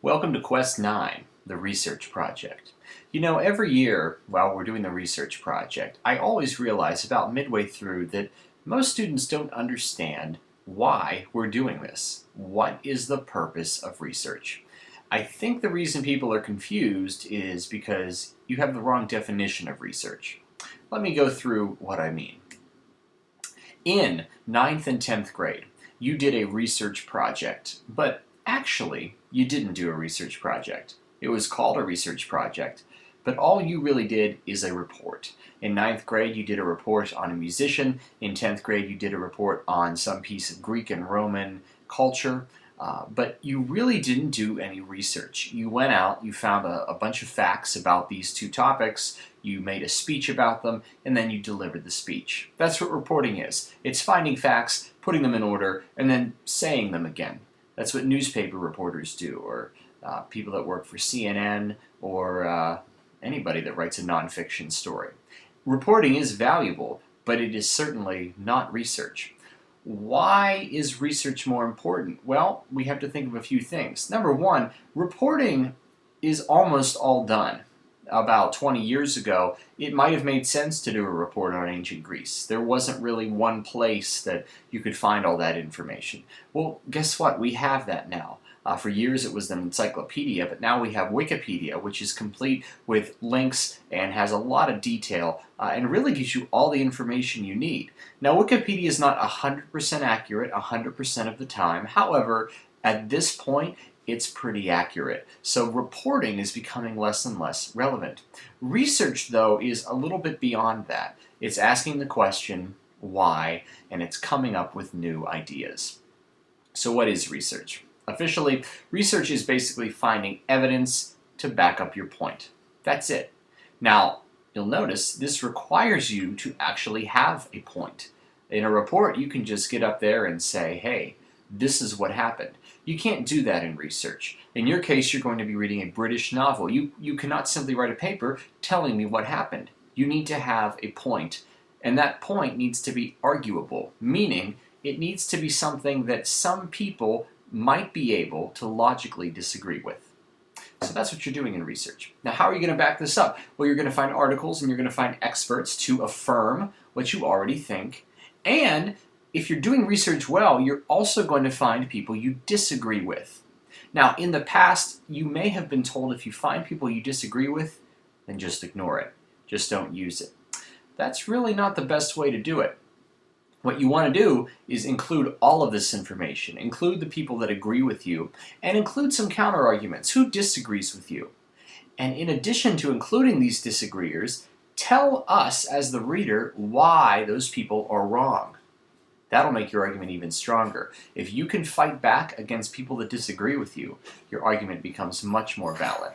Welcome to Quest 9, the research project. You know, every year while we're doing the research project, I always realize about midway through that most students don't understand why we're doing this. What is the purpose of research? I think the reason people are confused is because you have the wrong definition of research. Let me go through what I mean. In 9th and 10th grade, you did a research project, but actually, you didn't do a research project. It was called a research project, but all you really did is a report. In 9th grade, you did a report on a musician. In 10th grade, you did a report on some piece of Greek and Roman culture. But you really didn't do any research. You went out, you found a bunch of facts about these two topics, you made a speech about them, and then you delivered the speech. That's what reporting is. It's finding facts, putting them in order, and then saying them again. That's what newspaper reporters do, or people that work for CNN, or anybody that writes a nonfiction story. Reporting is valuable, but it is certainly not research. Why is research more important? Well, we have to think of a few things. Number one, reporting is almost all done. About 20 years ago, it might have made sense to do a report on ancient Greece. There wasn't really one place that you could find all that information. Well, guess what? We have that now. For years it was an encyclopedia, but now we have Wikipedia, which is complete with links and has a lot of detail and really gives you all the information you need. Now, Wikipedia is not 100% accurate 100% of the time. However, at this point, it's pretty accurate. So reporting is becoming less and less relevant. Research, though, is a little bit beyond that. It's asking the question, why, and it's coming up with new ideas. So what is research? Officially, research is basically finding evidence to back up your point. That's it. Now, you'll notice this requires you to actually have a point. In a report, you can just get up there and say, hey, this is what happened. You can't do that in research. In your case, you're going to be reading a British novel. You cannot simply write a paper telling me what happened. You need to have a point, and that point needs to be arguable, meaning it needs to be something that some people might be able to logically disagree with. So that's what you're doing in research. Now, how are you going to back this up? Well, you're going to find articles and you're going to find experts to affirm what you already think. And if you're doing research well, you're also going to find people you disagree with. Now, in the past, you may have been told if you find people you disagree with, then just ignore it. Just don't use it. That's really not the best way to do it. What you want to do is include all of this information, include the people that agree with you, and include some counter-arguments. Who disagrees with you? And in addition to including these disagreeers, tell us as the reader why those people are wrong. That'll make your argument even stronger. If you can fight back against people that disagree with you, your argument becomes much more valid.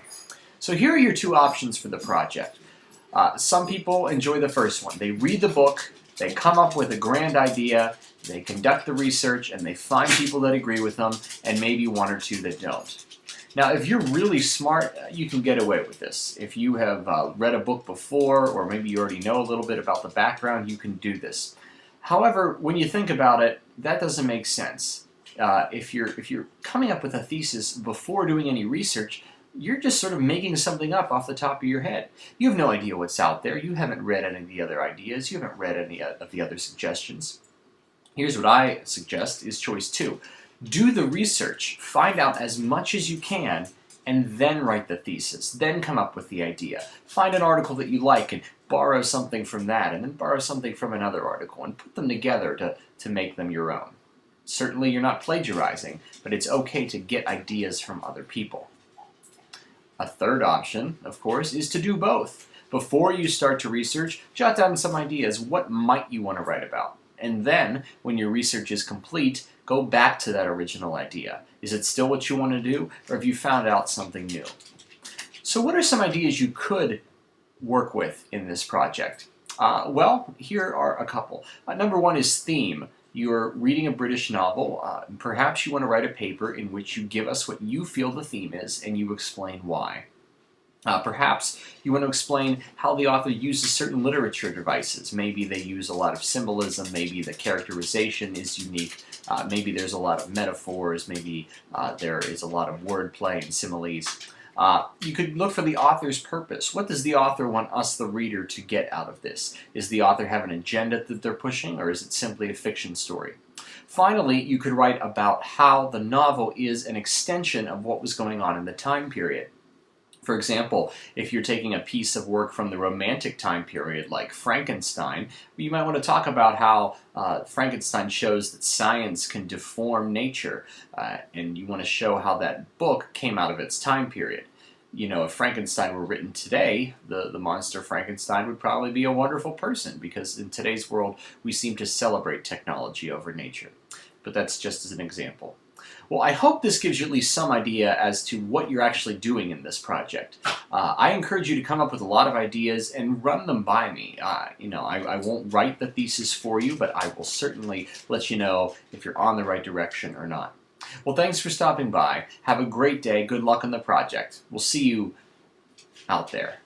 So here are your two options for the project. Some people enjoy the first one. They read the book, they come up with a grand idea, they conduct the research, and they find people that agree with them, and maybe one or two that don't. Now, if you're really smart, you can get away with this. If you have read a book before, or maybe you already know a little bit about the background, you can do this. However, when you think about it, that doesn't make sense. If you're coming up with a thesis before doing any research, you're just sort of making something up off the top of your head. You have no idea what's out there. You haven't read any of the other ideas. You haven't read any of the other suggestions. Here's what I suggest is choice 2. Do the research. Find out as much as you can, and then write the thesis. Then come up with the idea. Find an article that you like and borrow something from that, and then borrow something from another article, and put them together to make them your own. Certainly you're not plagiarizing, but it's okay to get ideas from other people. A third option, of course, is to do both. Before you start to research, jot down some ideas. What might you want to write about? And then, when your research is complete, go back to that original idea. Is it still what you want to do, or have you found out something new? So what are some ideas you could work with in this project? Well, here are a couple. Number one is theme. You're reading a British novel. Perhaps you want to write a paper in which you give us what you feel the theme is and you explain why. Perhaps you want to explain how the author uses certain literature devices. Maybe they use a lot of symbolism, maybe the characterization is unique, maybe there's a lot of metaphors, maybe there is a lot of wordplay and similes. You could look for the author's purpose. What does the author want us, the reader, to get out of this? Is the author have an agenda that they're pushing, or is it simply a fiction story? Finally, you could write about how the novel is an extension of what was going on in the time period. For example, if you're taking a piece of work from the Romantic time period, like Frankenstein, you might want to talk about how Frankenstein shows that science can deform nature, and you want to show how that book came out of its time period. You know, if Frankenstein were written today, the monster Frankenstein would probably be a wonderful person, because in today's world we seem to celebrate technology over nature. But that's just as an example. Well, I hope this gives you at least some idea as to what you're actually doing in this project. I encourage you to come up with a lot of ideas and run them by me. I won't write the thesis for you, but I will certainly let you know if you're on the right direction or not. Well, thanks for stopping by. Have a great day. Good luck on the project. We'll see you out there.